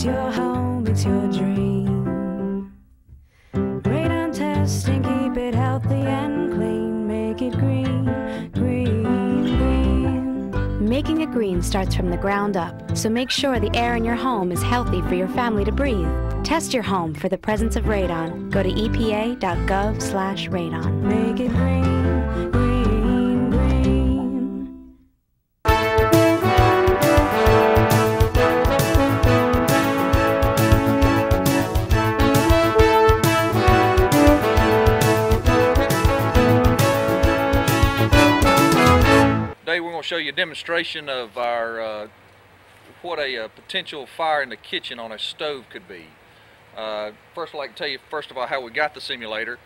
your home, it's your dream. Radon testing, keep it healthy and clean. Make it green, green, green. Making it green starts from the ground up, so make sure the air in your home is healthy for your family to breathe. Test your home for the presence of radon. Go to epa.gov/radon. Make it green, green, green. Today we're going to show you a demonstration of our what a potential fire in the kitchen on a stove could be. First, I'd like to tell you first of all how we got the simulator.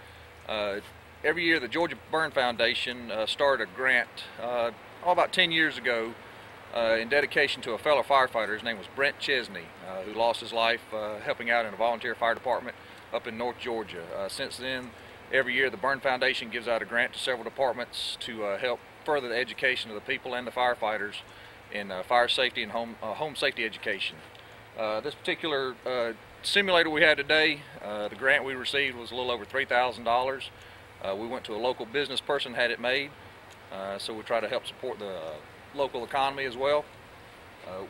Every year the Georgia Burn Foundation started a grant about 10 years ago in dedication to a fellow firefighter. His name was Brent Chesney, who lost his life helping out in a volunteer fire department up in North Georgia. Since then, every year the Burn Foundation gives out a grant to several departments to help further the education of the people and the firefighters in fire safety and home safety education. This particular simulator we had today, the grant we received was a little over $3,000. We went to a local business person, had it made, so we try to help support the local economy as well.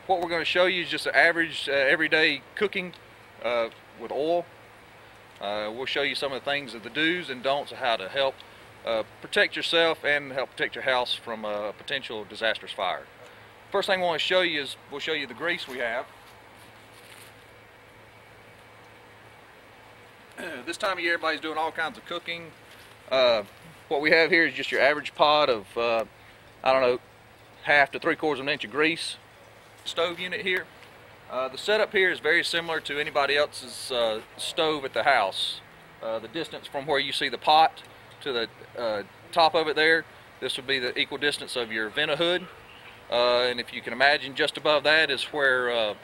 What we're going to show you is just an average everyday cooking with oil. We'll show you some of the things of the do's and don'ts of how to help protect yourself and help protect your house from a potential disastrous fire. First thing I want to show you is we'll show you the grease we have. This time of year everybody's doing all kinds of cooking. What we have here is just your average pot of I don't know, 1/2 to 3/4 of an inch of grease. Stove unit here. The setup here is very similar to anybody else's stove at the house. The distance from where you see the pot to the top of it there, this would be the equal distance of your vent hood. And if you can imagine, just above that is where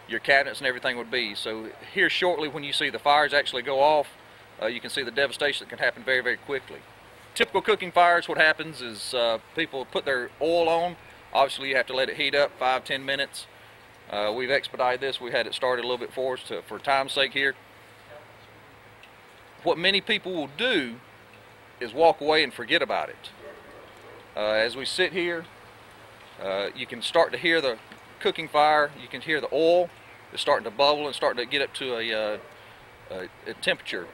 your cabinets and everything would be. So here shortly, when you see the fires actually go off, you can see the devastation that can happen very, very quickly. Typical cooking fires, what happens is people put their oil on. Obviously you have to let it heat up 5-10 minutes. We've expedited this. We had it started a little bit for us for time's sake here. What many people will do is walk away and forget about it. As we sit here, you can start to hear the cooking fire. You can hear the oil is starting to bubble and starting to get up to a temperature.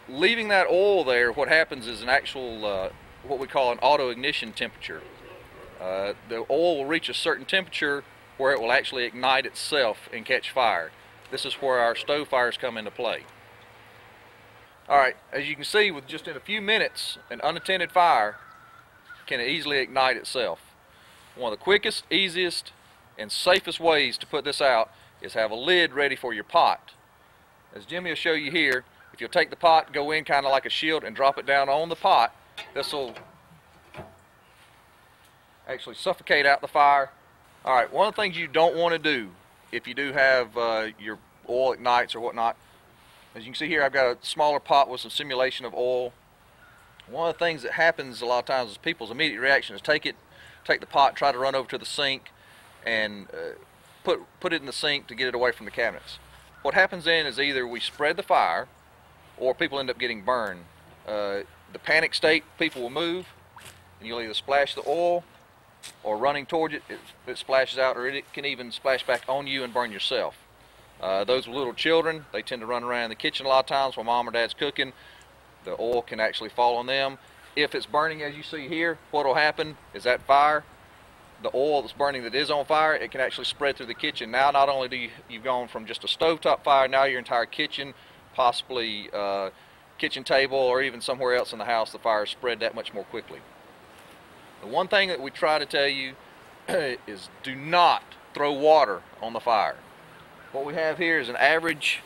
Leaving that oil there, what happens is an actual what we call an auto ignition temperature. The oil will reach a certain temperature where it will actually ignite itself and catch fire. This is where our stove fires come into play. Alright, as you can see, with just in a few minutes, an unattended fire can easily ignite itself. One of the quickest, easiest, and safest ways to put this out is have a lid ready for your pot. As Jimmy will show you here, if you'll take the pot, go in kind of like a shield and drop it down on the pot, this will actually suffocate out the fire. Alright, one of the things you don't want to do if you do have your oil ignites or whatnot, as you can see here, I've got a smaller pot with some simulation of oil. One of the things that happens a lot of times is people's immediate reaction is take the pot, try to run over to the sink and put it in the sink to get it away from the cabinets. What happens then is either we spread the fire or people end up getting burned. The panic state, people will move and you'll either splash the oil or running towards it, it splashes out, or it can even splash back on you and burn yourself. Those with little children, they tend to run around the kitchen a lot of times while mom or dad's cooking. The oil can actually fall on them. If it's burning as you see here, what will happen is that fire, the oil that's burning that is on fire, it can actually spread through the kitchen. Now not only do you've gone from just a stovetop fire, now your entire kitchen, possibly kitchen table or even somewhere else in the house, the fire is spread that much more quickly. The one thing that we try to tell you is do not throw water on the fire. What we have here is an average.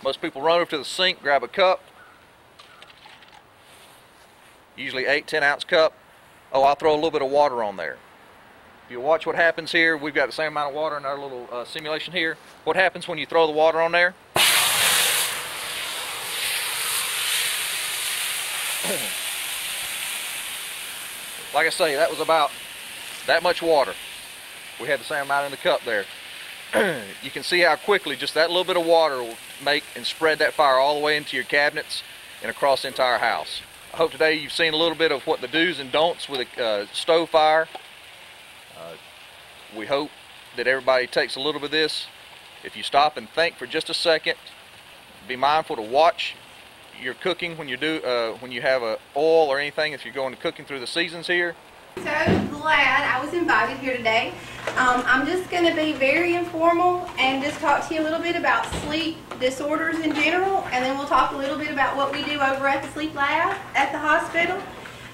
Most people run over to the sink, grab a cup, usually 8-10 ounce cup. Oh, I'll throw a little bit of water on there. If you watch what happens here, we've got the same amount of water in our little simulation here. What happens when you throw the water on there? Like I say, that was about that much water. We had the same amount in the cup there. You can see how quickly just that little bit of water will make and spread that fire all the way into your cabinets and across the entire house. I hope today you've seen a little bit of what the do's and don'ts with a stove fire. We hope that everybody takes a little bit of this. If you stop and think for just a second, be mindful to watch your cooking when you have a oil or anything, if you're going to cooking through the seasons here. So glad I was invited here today. I'm just going to be very informal and just talk to you a little bit about sleep disorders in general, and then we'll talk a little bit about what we do over at the sleep lab at the hospital.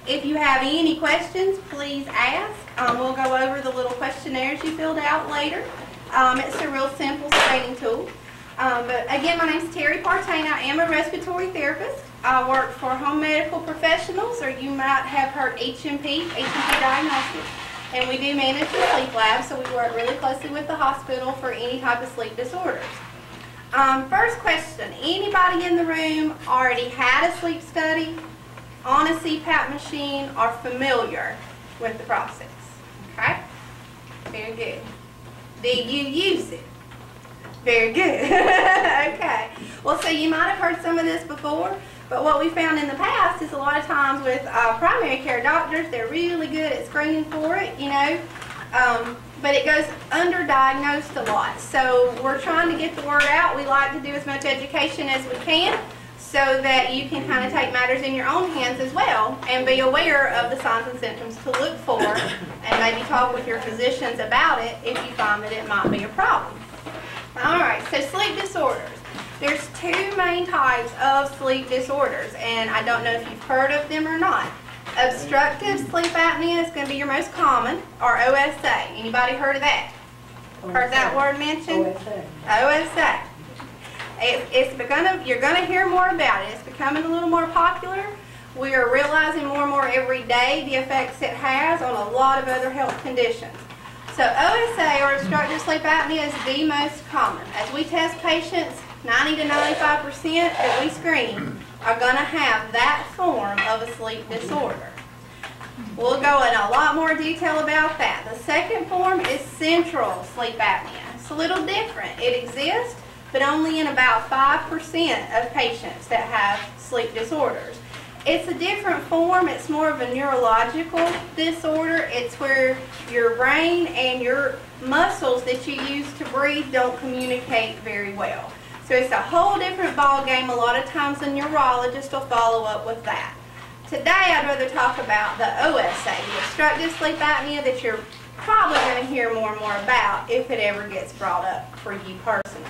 If you have any questions, please ask. We'll go over the little questionnaires you filled out later. It's a real simple screening tool. But again, my name is Terry Partain. I am a respiratory therapist. I work for Home Medical Professionals, or you might have heard HMP Diagnostics. And we do manage the sleep lab, so we work really closely with the hospital for any type of sleep disorders. First question, anybody in the room already had a sleep study, on a CPAP machine, or familiar with the process? Okay, very good. Do you use it? Very good. Okay. Well, so you might have heard some of this before, but what we found in the past is a lot of times with primary care doctors, they're really good at screening for it, you know, but it goes underdiagnosed a lot. So we're trying to get the word out. We like to do as much education as we can so that you can kind of take matters in your own hands as well and be aware of the signs and symptoms to look for and maybe talk with your physicians about it if you find that it might be a problem. All right, so sleep disorders. There's two main types of sleep disorders, and I don't know if you've heard of them or not. Obstructive sleep apnea is going to be your most common, or OSA. Anybody heard of that? Heard that word mentioned? OSA. You're going to hear more about it. It's becoming a little more popular. We are realizing more and more every day the effects it has on a lot of other health conditions. So OSA, or obstructive sleep apnea, is the most common. As we test patients, 90 to 95% that we screen are going to have that form of a sleep disorder. We'll go in a lot more detail about that. The second form is central sleep apnea. It's a little different. It exists, but only in about 5% of patients that have sleep disorders. It's a different form. It's more of a neurological disorder. It's where your brain and your muscles that you use to breathe don't communicate very well. So it's a whole different ball game. A lot of times a neurologist will follow up with that. Today I'd rather talk about the OSA, the obstructive sleep apnea, that you're probably going to hear more and more about if it ever gets brought up for you personally.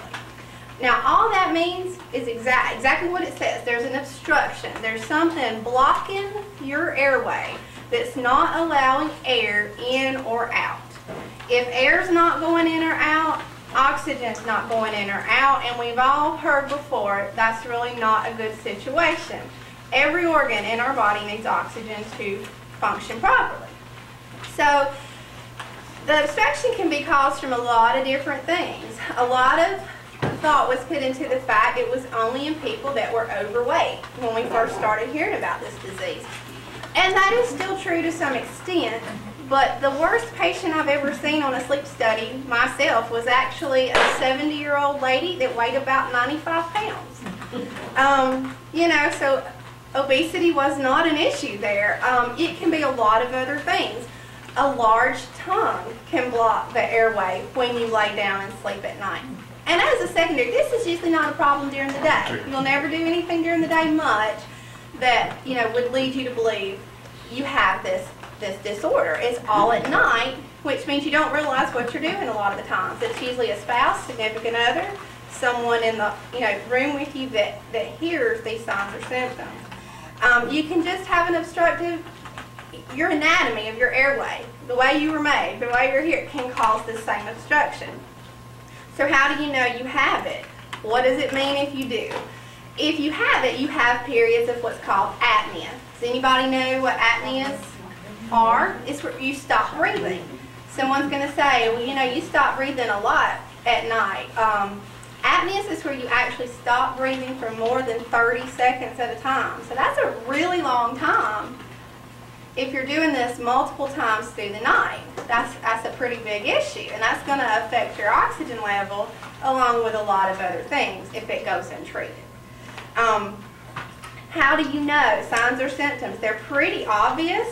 Now, all that means is exactly what it says. There's an obstruction. There's something blocking your airway that's not allowing air in or out. If air's not going in or out, oxygen's not going in or out, and we've all heard before that's really not a good situation. Every organ in our body needs oxygen to function properly. So the obstruction can be caused from a lot of different things. A lot of thought was put into the fact it was only in people that were overweight when we first started hearing about this disease. And that is still true to some extent, but the worst patient I've ever seen on a sleep study myself was actually a 70-year-old lady that weighed about 95 pounds. You know, so obesity was not an issue there. It can be a lot of other things. A large tongue can block the airway when you lay down and sleep at night. And as a secondary, this is usually not a problem during the day. You'll never do anything during the day much that, you know, would lead you to believe you have this disorder. It's all at night, which means you don't realize what you're doing a lot of the times. It's usually a spouse, significant other, someone in the room with you that hears these signs or symptoms. You can just have an obstructive, your anatomy of your airway, the way you were made, the way you're here, can cause this same obstruction. So how do you know you have it? What does it mean if you do? If you have it, you have periods of what's called apnea. Does anybody know what apneas are? It's where you stop breathing. Someone's going to say, well, you know, you stop breathing a lot at night. Apneas is where you actually stop breathing for more than 30 seconds at a time. So that's a really long time if you're doing this multiple times through the night, that's a pretty big issue, and that's going to affect your oxygen level along with a lot of other things if it goes untreated. How do you know signs or symptoms? They're pretty obvious,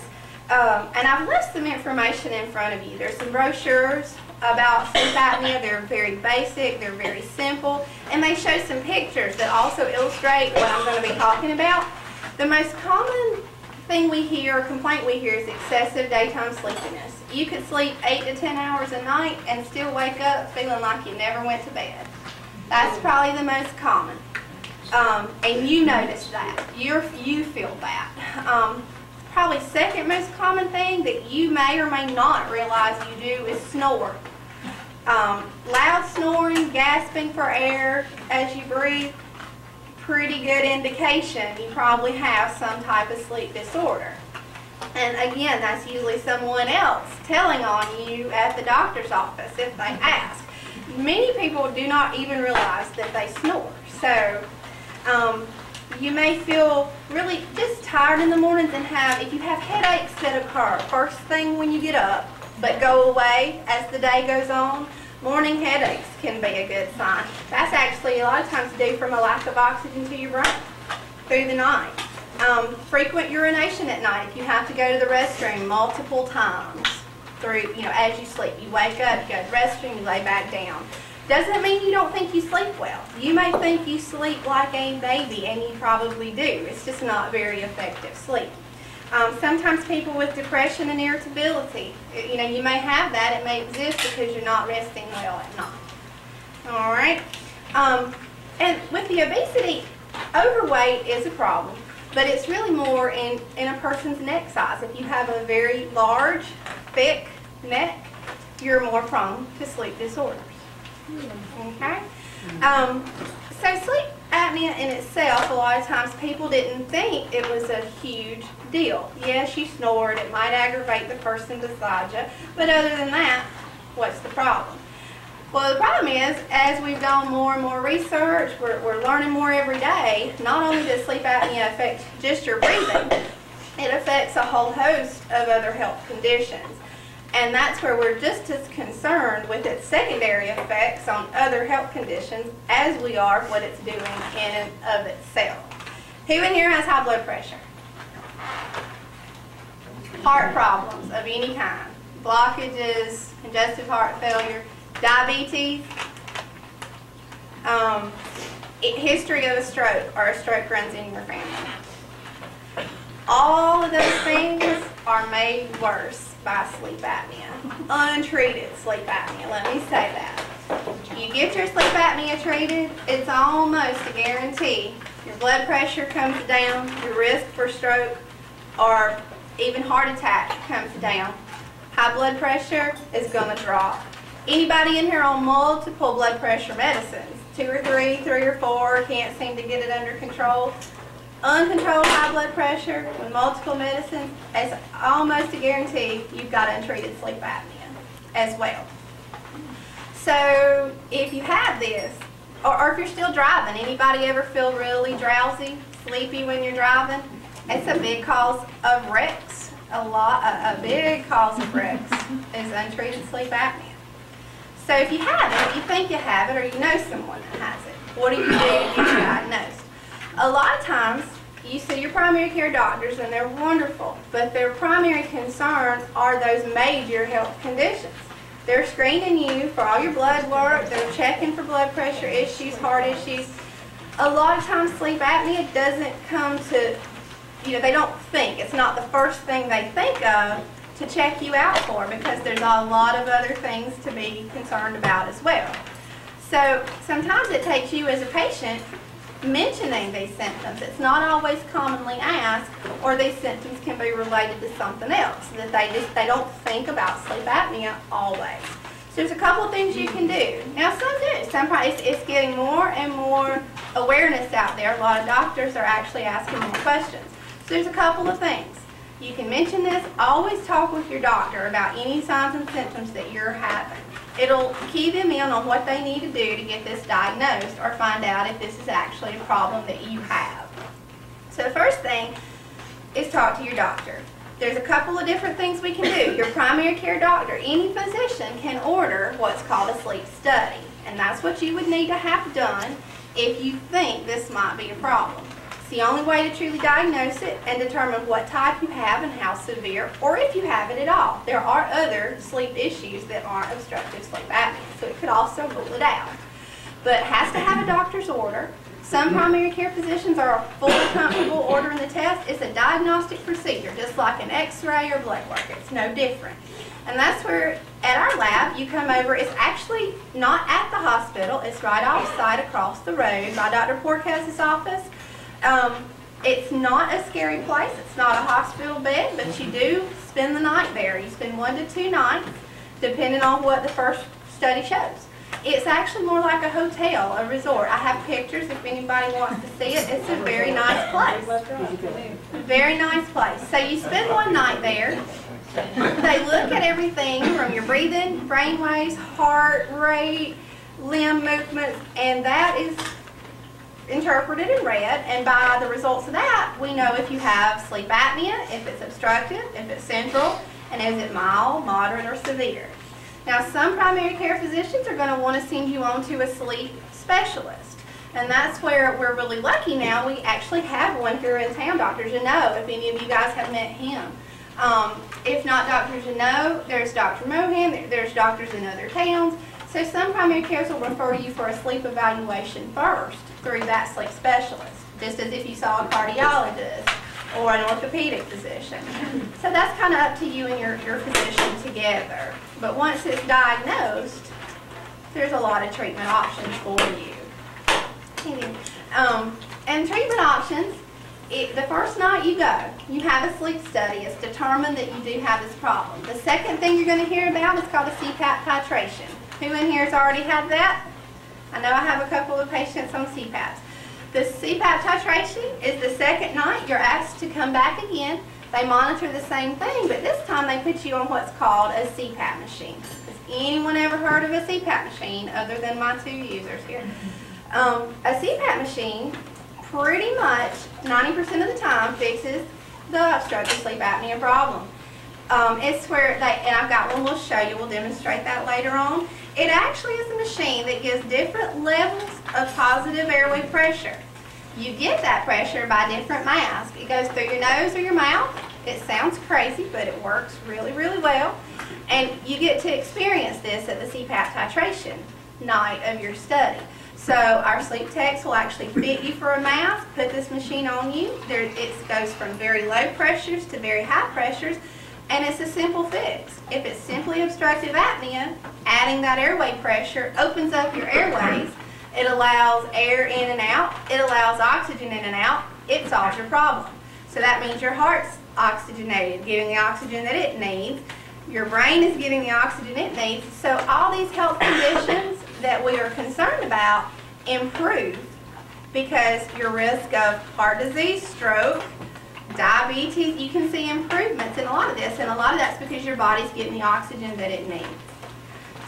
and I've left some information in front of you. There's some brochures about sleep apnea. They're very basic, they're very simple, and they show some pictures that also illustrate what I'm going to be talking about. The most common thing we hear, complaint we hear, is excessive daytime sleepiness. You could sleep 8 to 10 hours a night and still wake up feeling like you never went to bed. That's probably the most common. And you notice that. You feel that. Probably second most common thing that you may or may not realize you do is snore. Loud snoring, gasping for air as you breathe, pretty good indication you probably have some type of sleep disorder. And again, that's usually someone else telling on you at the doctor's office if they ask. Many people do not even realize that they snore. So you may feel really just tired in the mornings and if you have headaches that occur first thing when you get up but go away as the day goes on, morning headaches can be a good sign. That's actually a lot of times due from a lack of oxygen to your brain through the night. Frequent urination at night. If you have to go to the restroom multiple times through, as you sleep, you wake up, you go to the restroom, you lay back down. Doesn't mean you don't think you sleep well. You may think you sleep like a baby, and you probably do. It's just not very effective sleep. Sometimes people with depression and irritability, you may have that. It may exist because you're not resting well at night. All right? And with the obesity, overweight is a problem, but it's really more in a person's neck size. If you have a very large, thick neck, you're more prone to sleep disorders. Okay? So sleep apnea in itself, a lot of times people didn't think it was a huge deal. Yes, you snored, it might aggravate the person beside you, but other than that, what's the problem? Well, the problem is, as we've done more and more research, we're learning more every day, not only does sleep apnea affect just your breathing, it affects a whole host of other health conditions. And that's where we're just as concerned with its secondary effects on other health conditions as we are what it's doing in and of itself. Who in here has high blood pressure? Heart problems of any kind. Blockages, congestive heart failure, diabetes, history of a stroke or a stroke runs in your family. All of those things are made worse by sleep apnea. Untreated sleep apnea, let me say that. You get your sleep apnea treated, it's almost a guarantee. Your blood pressure comes down, your risk for stroke or even heart attack comes down. High blood pressure is going to drop. Anybody in here on multiple blood pressure medicines, 2 or 3, 3 or 4, can't seem to get it under control? Uncontrolled high blood pressure with multiple medicines, it's almost a guarantee you've got untreated sleep apnea as well. So if you have this, or if you're still driving, anybody ever feel really drowsy, sleepy when you're driving? It's a big cause of wrecks. A big cause of wrecks is untreated sleep apnea. So if you have it, if you think you have it, or you know someone that has it, what do you do to get you diagnosed? A lot of times, you see your primary care doctors, and they're wonderful, but their primary concern are those major health conditions. They're screening you for all your blood work, they're checking for blood pressure issues, heart issues. A lot of times, sleep apnea doesn't come to, they don't think, it's not the first thing they think of to check you out for, because there's a lot of other things to be concerned about as well. So sometimes it takes you as a patient mentioning these symptoms. It's not always commonly asked, or these symptoms can be related to something else, that they don't think about sleep apnea always. So there's a couple of things you can do. Now some do. Sometimes it's getting more and more awareness out there. A lot of doctors are actually asking more questions. So there's a couple of things. You can mention this. Always talk with your doctor about any signs and symptoms that you're having. It'll key them in on what they need to do to get this diagnosed or find out if this is actually a problem that you have. So the first thing is talk to your doctor. there's a couple of different things we can do. Your primary care doctor, any physician, can order what's called a sleep study. And that's what you would need to have done if you think this might be a problem. It's the only way to truly diagnose it and determine what type you have and how severe, or if you have it at all. There are other sleep issues that aren't obstructive sleep apnea, so it could also rule it out. But it has to have a doctor's order. Some primary care physicians are fully comfortable ordering the test. It's a diagnostic procedure, just like an x-ray or blood work. It's no different. And that's where, at our lab, you come over. It's actually not at the hospital. It's right off-site across the road by Dr. Porkes's office. It's not a scary place. It's not a hospital bed, but you do spend the night there. You spend 1 to 2 nights, depending on what the first study shows. It's actually more like a hotel, a resort. I have pictures if anybody wants to see it. It's a very nice place. Very nice place. So you spend 1 night there. They look at everything from your breathing, brain waves, heart rate, limb movements, and that is interpreted and read, and by the results of that, we know if you have sleep apnea, if it's obstructive, if it's central, and is it mild, moderate, or severe. Now, some primary care physicians are going to want to send you on to a sleep specialist, and that's where we're really lucky now. We actually have one here in town, Dr. Janot, if any of you guys have met him. If not Dr. Janot, there's Dr. Mohan, there's doctors in other towns. So some primary cares will refer you for a sleep evaluation first through that sleep specialist, just as if you saw a cardiologist or an orthopedic physician. So that's kind of up to you and your physician together. But once it's diagnosed, there's a lot of treatment options for you. And treatment options, the first night you go, you have a sleep study. It's determined that you do have this problem. The second thing you're going to hear about is called a CPAP titration. Who in here has already had that? I know I have a couple of patients on CPAPs. The CPAP titration is the second night. You're asked to come back again. They monitor the same thing, but this time they put you on what's called a CPAP machine. Has anyone ever heard of a CPAP machine other than my 2 users here? A CPAP machine pretty much 90% of the time fixes the obstructive sleep apnea problem. It's where and I've got one we'll show you, we'll demonstrate that later on. It actually is a machine that gives different levels of positive airway pressure. You get that pressure by different masks. It goes through your nose or your mouth. It sounds crazy, but it works really, really well. And you get to experience this at the CPAP titration night of your study. So our sleep techs will actually fit you for a mask, put this machine on you. It goes from very low pressures to very high pressures. And it's a simple fix. If it's simply obstructive apnea, adding that airway pressure opens up your airways. It allows air in and out. It allows oxygen in and out. It solves your problem. So that means your heart's oxygenated, getting the oxygen that it needs. Your brain is getting the oxygen it needs. So all these health conditions that we are concerned about improve because your risk of heart disease, stroke, diabetes, you can see improvements in a lot of this, and a lot of that's because your body's getting the oxygen that it needs.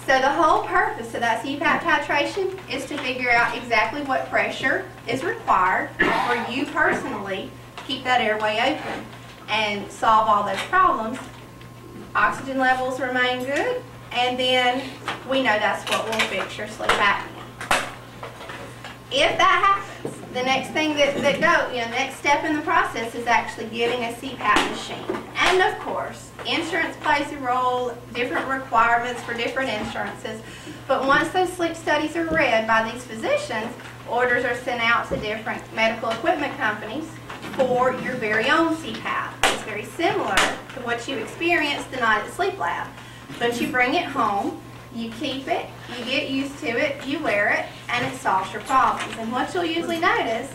So the whole purpose of that CPAP titration is to figure out exactly what pressure is required for you personally to keep that airway open and solve all those problems. Oxygen levels remain good, and then we know that's what will fix your sleep apnea. If that happens, the next thing the next step in the process is actually getting a CPAP machine. And of course, insurance plays a role, different requirements for different insurances. But once those sleep studies are read by these physicians, orders are sent out to different medical equipment companies for your very own CPAP. It's very similar to what you experienced the night at Sleep Lab. But you bring it home, you keep it, you get used to it, you wear it, and it solves your problems. And what you'll usually notice,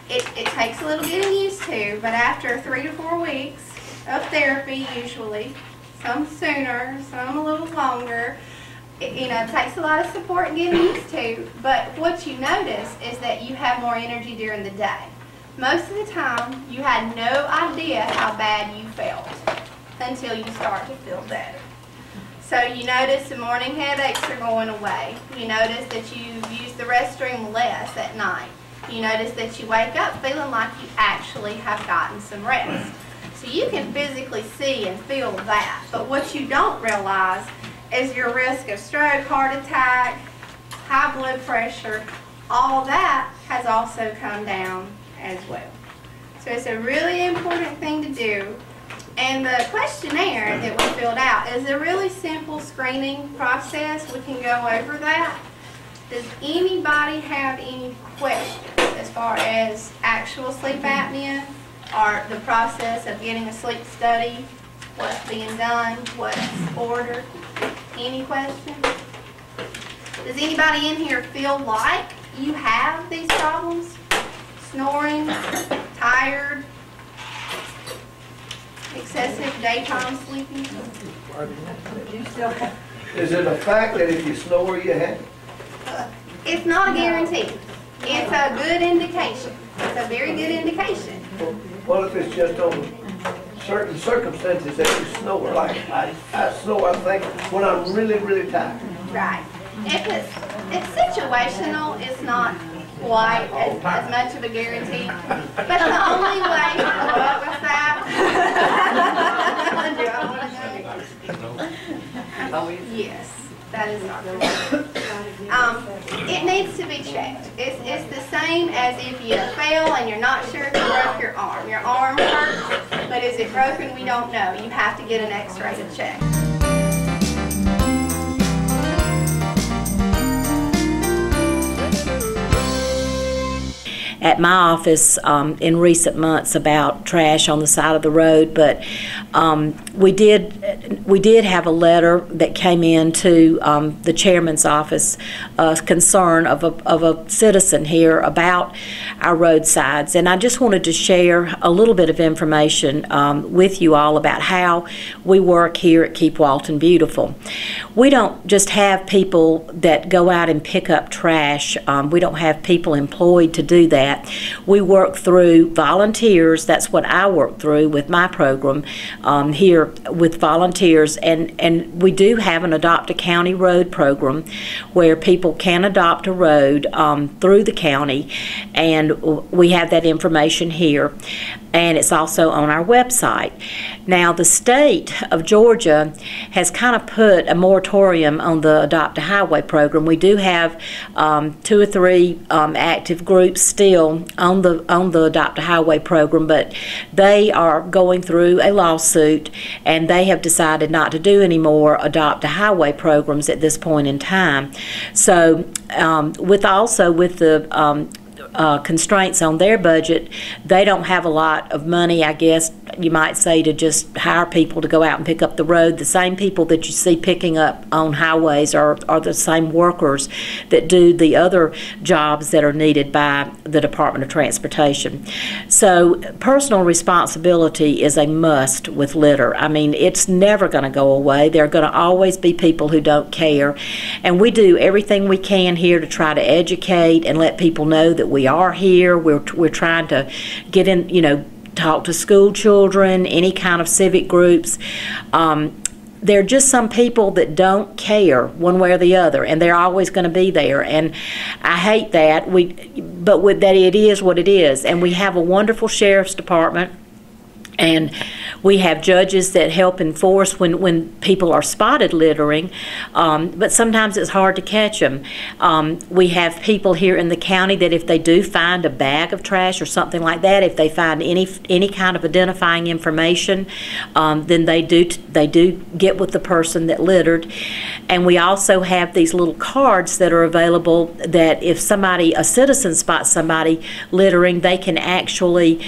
it takes a little getting used to, but after 3 to 4 weeks of therapy usually, some sooner, some a little longer, it takes a lot of support and getting used to, but what you notice is that you have more energy during the day. Most of the time, you had no idea how bad you felt until you start to feel better. So you notice the morning headaches are going away. You notice that you use the restroom less at night. You notice that you wake up feeling like you actually have gotten some rest. So you can physically see and feel that. But what you don't realize is your risk of stroke, heart attack, high blood pressure, all that has also come down as well. So it's a really important thing to do. And the questionnaire that we filled out is a really simple screening process. We can go over that. Does anybody have any questions as far as actual sleep apnea or the process of getting a sleep study, what's being done, what's ordered? Any questions? Does anybody in here feel like you have these problems? Snoring, tired, excessive daytime sleeping? Is it a fact that if you snore, you have it? It's not a guarantee. It's a good indication. It's a very good indication. What if it's just on certain circumstances that you snore? Like I snore, I think, when I'm really, really tired. Right. If it's situational, it's not quite as much of a guarantee. But the only way, what was that? Do I want to know? Yes, that is not correct. It needs to be checked. It's the same as if you fell and you're not sure if you broke your arm. Your arm hurts, but is it broken? We don't know. You have to get an x-ray to check. At my office in recent months about trash on the side of the road, but we did have a letter that came in to the chairman's office, concern of a citizen here about our roadsides, and I just wanted to share a little bit of information with you all about how we work here at Keep Walton Beautiful. We don't just have people that go out and pick up trash. We don't have people employed to do that. We work through volunteers. That's what I work through with my program here with volunteers, and we do have an Adopt a County Road program where people can adopt a road through the county, and we have that information here, and it's also on our website. Now, the state of Georgia has kind of put a moratorium on the Adopt a Highway program. We do have 2 or 3 active groups still on the Adopt a Highway program, but they are going through a lawsuit, and they have decided not to do any more Adopt a Highway programs at this point in time. So with the constraints on their budget, they don't have a lot of money, I guess you might say, to just hire people to go out and pick up the road. The same people that you see picking up on highways are the same workers that do the other jobs that are needed by the Department of Transportation. So personal responsibility is a must with litter. I mean, it's never going to go away. There are going to always be people who don't care, and we do everything we can here to try to educate and let people know that we are here. We're trying to get in, talk to school children, any kind of civic groups. There are just some people that don't care one way or the other, and they're always going to be there, and I hate that. But with that, it is what it is, and we have a wonderful sheriff's department. And we have judges that help enforce when people are spotted littering, but sometimes it's hard to catch them. We have people here in the county that if they do find a bag of trash or something like that, if they find any kind of identifying information, then they do get with the person that littered. And we also have these little cards that are available that if a citizen spots somebody littering, they can actually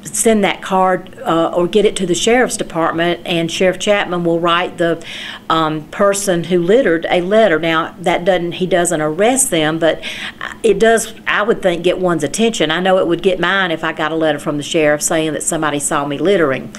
send that card or get it to the sheriff's department, and Sheriff Chapman will write the person who littered a letter. Now, he doesn't arrest them, but it does, I would think, get one's attention. I know it would get mine if I got a letter from the sheriff saying that somebody saw me littering.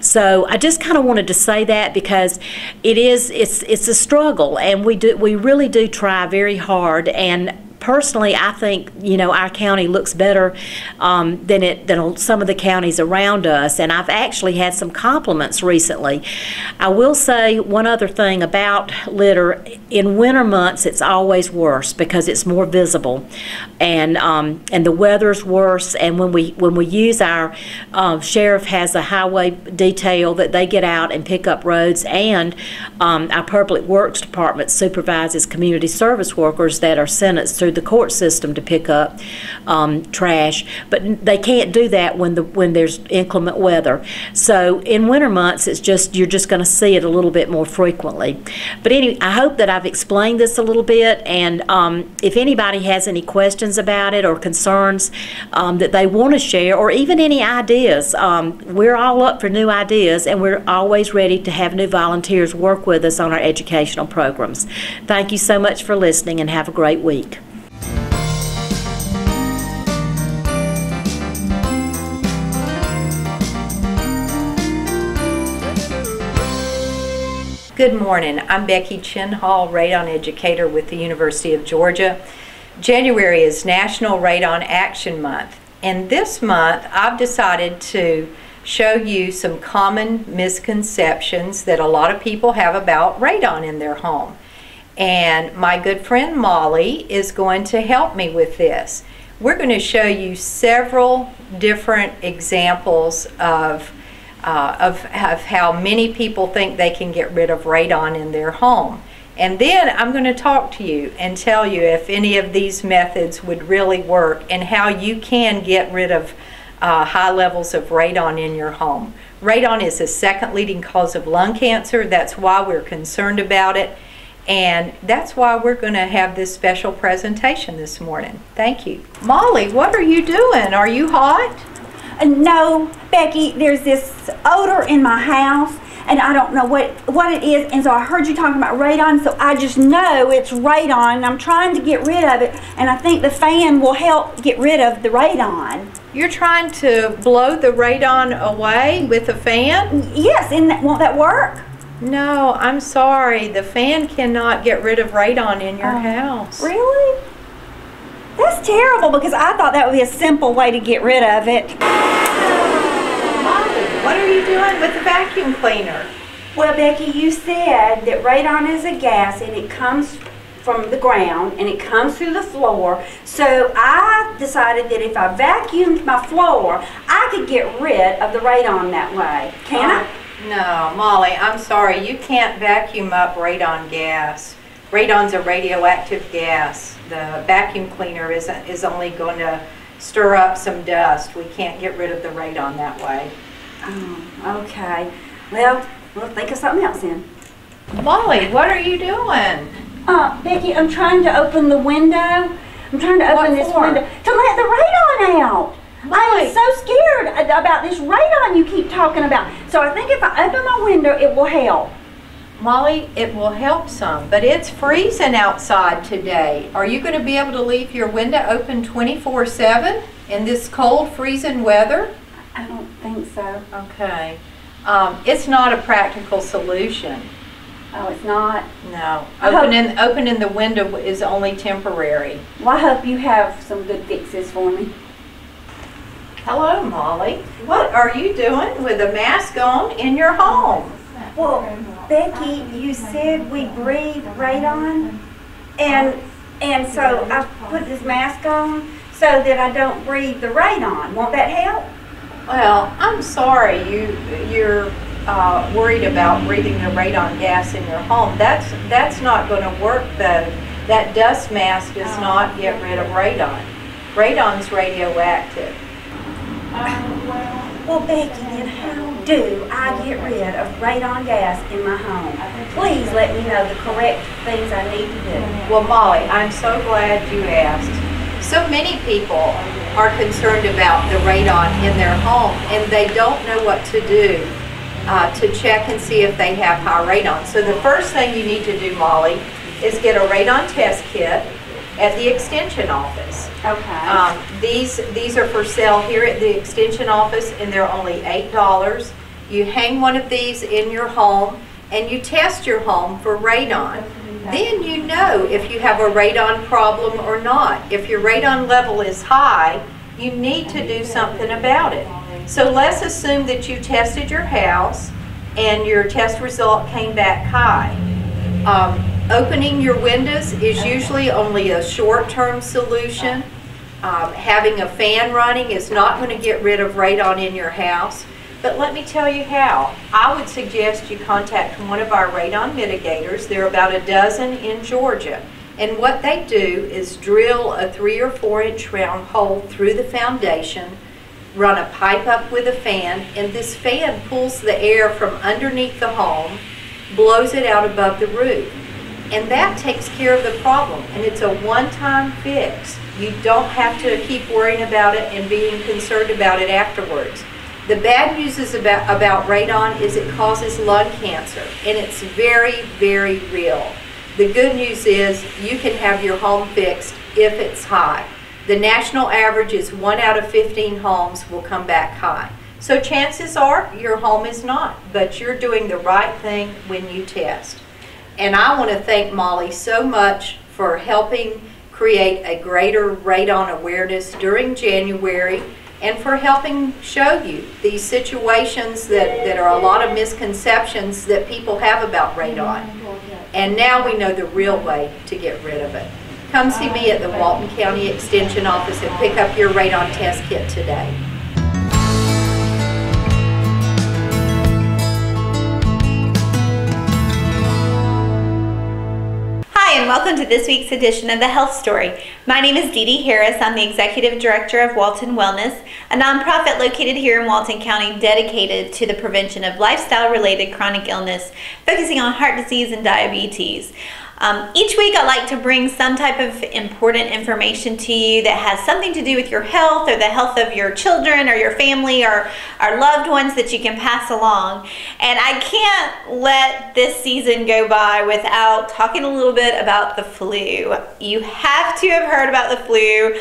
So I just kind of wanted to say that because it's a struggle, and we really do try very hard. And personally, I think, our county looks better than some of the counties around us, and I've actually had some compliments recently. I will say one other thing about litter. In winter months, it's always worse because it's more visible, and the weather's worse. And when we use our sheriff has a highway detail that they get out and pick up roads, and our public works department supervises community service workers that are sentenced through the court system to pick up trash, but they can't do that when there's inclement weather. So in winter months, you're just going to see it a little bit more frequently. But anyway, I hope that I've explained this a little bit, and if anybody has any questions about it or concerns that they want to share, or even any ideas, we're all up for new ideas, and we're always ready to have new volunteers work with us on our educational programs. Thank you so much for listening, and have a great week. Good morning. I'm Becky Chinhall, Radon Educator with the University of Georgia. January is National Radon Action Month, and this month I've decided to show you some common misconceptions that a lot of people have about radon in their home. And my good friend Molly is going to help me with this. We're going to show you several different examples of how many people think they can get rid of radon in their home. And then I'm going to talk to you and tell you if any of these methods would really work and how you can get rid of high levels of radon in your home. Radon is the second leading cause of lung cancer. That's why we're concerned about it. And that's why we're going to have this special presentation this morning. Thank you. Molly, what are you doing? Are you hot? No, Becky, there's this odor in my house, and I don't know what it is, and so I heard you talking about radon, so I just know it's radon, and I'm trying to get rid of it, and I think the fan will help get rid of the radon. You're trying to blow the radon away with a fan? Yes, and won't that work? No, I'm sorry. The fan cannot get rid of radon in your house. Really? That's terrible, because I thought that would be a simple way to get rid of it. Molly, what are you doing with the vacuum cleaner? Well, Becky, you said that radon is a gas and it comes from the ground and it comes through the floor. So I decided that if I vacuumed my floor, I could get rid of the radon that way. Can I? No, Molly, I'm sorry. You can't vacuum up radon gas. Radon's a radioactive gas. The vacuum cleaner is only going to stir up some dust. We can't get rid of the radon that way. Oh, okay. Well, we'll think of something else then. Molly, what are you doing? Becky, I'm trying to open the window. I'm trying to open this window to let the radon out. I am so scared about this radon you keep talking about. So I think if I open my window, it will help. Molly, it will help some, but it's freezing outside today. Are you going to be able to leave your window open 24/7 in this cold, freezing weather? I don't think so. Okay. It's not a practical solution. Oh, it's not? No. Opening the window is only temporary. Well, I hope you have some good fixes for me. Hello, Molly. What are you doing with a mask on in your home? Well, Becky, you said we breathe radon, and so I put this mask on so that I don't breathe the radon. Won't that help? Well, I'm sorry you're worried about breathing the radon gas in your home. That's not going to work though. That dust mask does not get rid of radon. Radon's radioactive. Well, Becky, then how do I get rid of radon gas in my home? Please let me know the correct things I need to do. Well, Molly, I'm so glad you asked. So many people are concerned about the radon in their home, and they don't know what to do to check and see if they have high radon. So the first thing you need to do, Molly, is get a radon test kit at the extension office. Okay. These are for sale here at the extension office, and they're only $8. You hang one of these in your home and you test your home for radon. then you know if you have a radon problem or not. If your radon level is high, you need to do something about it. So let's assume that you tested your house and your test result came back high. Opening your windows is usually only a short-term solution. Having a fan running is not going to get rid of radon in your house. But let me tell you how. I would suggest you contact one of our radon mitigators. There are about a dozen in Georgia. And what they do is drill a 3 or 4 inch round hole through the foundation, run a pipe up with a fan, and this fan pulls the air from underneath the home, blows it out above the roof. And that takes care of the problem, and it's a one-time fix. You don't have to keep worrying about it and being concerned about it afterwards. The bad news is about radon is it causes lung cancer, and it's very, very real. The good news is you can have your home fixed if it's high. The national average is 1 out of 15 homes will come back high. So chances are your home is not, but you're doing the right thing when you test. And I want to thank Molly so much for helping create a greater radon awareness during January, and for helping show you these situations that are a lot of misconceptions that people have about radon. And now we know the real way to get rid of it. Come see me at the Walton County Extension Office and pick up your radon test kit today. Hi, and welcome to this week's edition of The Health Story. My name is Dee Dee Harris. I'm the Executive Director of Walton Wellness, a nonprofit located here in Walton County dedicated to the prevention of lifestyle-related chronic illness, focusing on heart disease and diabetes. Each week I like to bring some type of important information to you that has something to do with your health or the health of your children or your family or loved ones that you can pass along. And I can't let this season go by without talking a little bit about the flu. You have to have heard about the flu.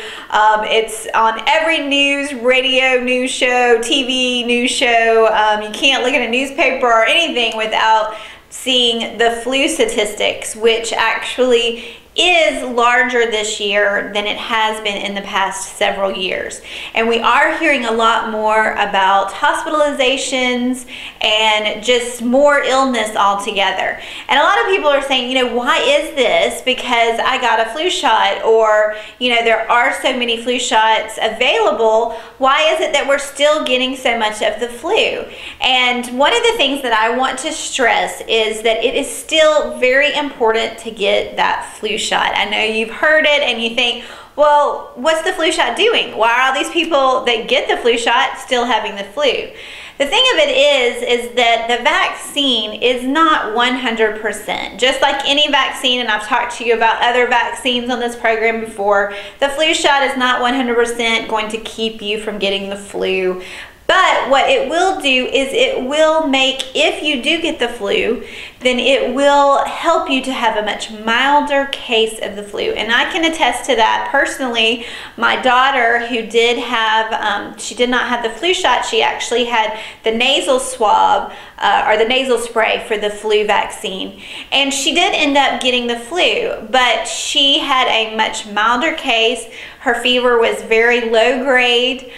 It's on every news, radio news show, TV news show. You can't look at a newspaper or anything without seeing the flu statistics, which actually is larger this year than it has been in the past several years. And we are hearing a lot more about hospitalizations and just more illness altogether. And a lot of people are saying, you know, why is this? Because I got a flu shot, or, you know, there are so many flu shots available. Why is it that we're still getting so much of the flu? And one of the things that I want to stress is that it is still very important to get that flu shot. I know you've heard it and you think, well, what's the flu shot doing? Why are all these people that get the flu shot still having the flu? The thing of it is that the vaccine is not 100%. Just like any vaccine, and I've talked to you about other vaccines on this program before, the flu shot is not 100% going to keep you from getting the flu. But what it will do is it will make, if you do get the flu, then it will help you to have a much milder case of the flu. And I can attest to that personally. My daughter, who did have, she did not have the flu shot, she actually had the nasal swab or the nasal spray for the flu vaccine. And she did end up getting the flu, but she had a much milder case. Her fever was very low grade.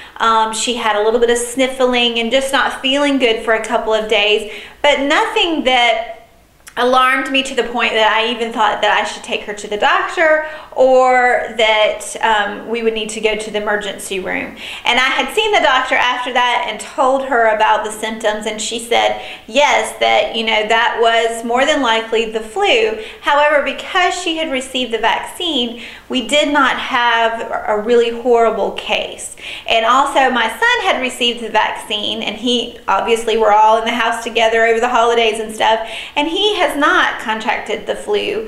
She had a little bit of sniffling and just not feeling good for a couple of days, but nothing that alarmed me to the point that I even thought that I should take her to the doctor, or that we would need to go to the emergency room. And I had seen the doctor after that and told her about the symptoms, and she said yes, that, you know, that was more than likely the flu. However, because she had received the vaccine, we did not have a really horrible case. And also my son had received the vaccine, and he, obviously we're all in the house together over the holidays and stuff, and he has not contracted the flu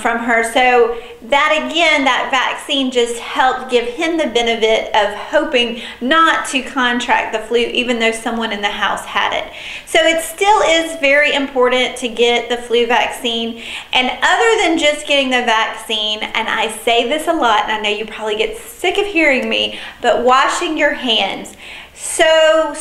from her. So that, again, that vaccine just helped give him the benefit of hoping not to contract the flu, even though someone in the house had it. So it still is very important to get the flu vaccine. And other than just getting the vaccine, and I say this a lot, and I know you probably get sick of hearing me, but washing your hands. So